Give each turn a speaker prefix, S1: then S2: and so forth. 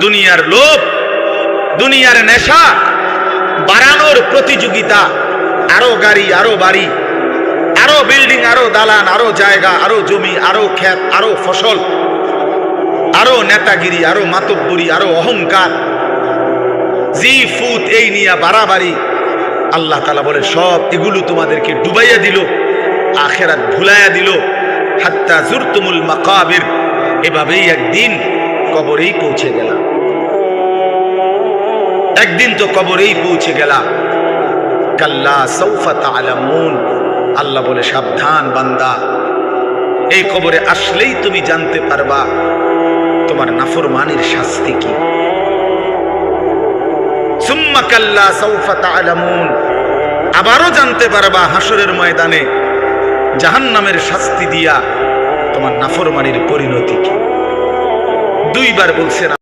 S1: দুনিয়ার লোভ, দুনিয়ার নেশা, বাড়ানোর প্রতিযোগিতা, আরো গাড়ি, আরো বাড়ি, আরো বিল্ডিং, আরো দালান, আরো জায়গা, আরো জমি, আরো ক্ষেত, আরো ফসল, আরো নেতাগিরি, আরো মাতব্বরি, আরো অহংকার, জি ফুত, এই নিয়ে বাড়াবাড়ি। আল্লাহ তাআলা বলে সব এগুলো তোমাদেরকে ডুবাইয়া দিল, আখিরাত ভুলাইয়া দিল। হাত্তা জুরতুমুল মাকাবির, এভাবেই একদিন কবরেই পৌঁছে গেলাম। একদিন তো কবরেই পৌঁছে গেলাম। কাল্লা সাউফা তা'লামুন, আল্লাহ বলে সাবধান বান্দা, এই কবরে আসলেই তুমি জানতে পারবা তোমার নাফরমানির শাস্তি কি। সুম্মা কাল্লা সাউফা তা'লামুন, আবারও জানতে পারবা হাসরের ময়দানে জাহান্নামের শাস্তি দিয়া তোমার নাফরমানির পরিণতি কি। দুইবার বলছেন।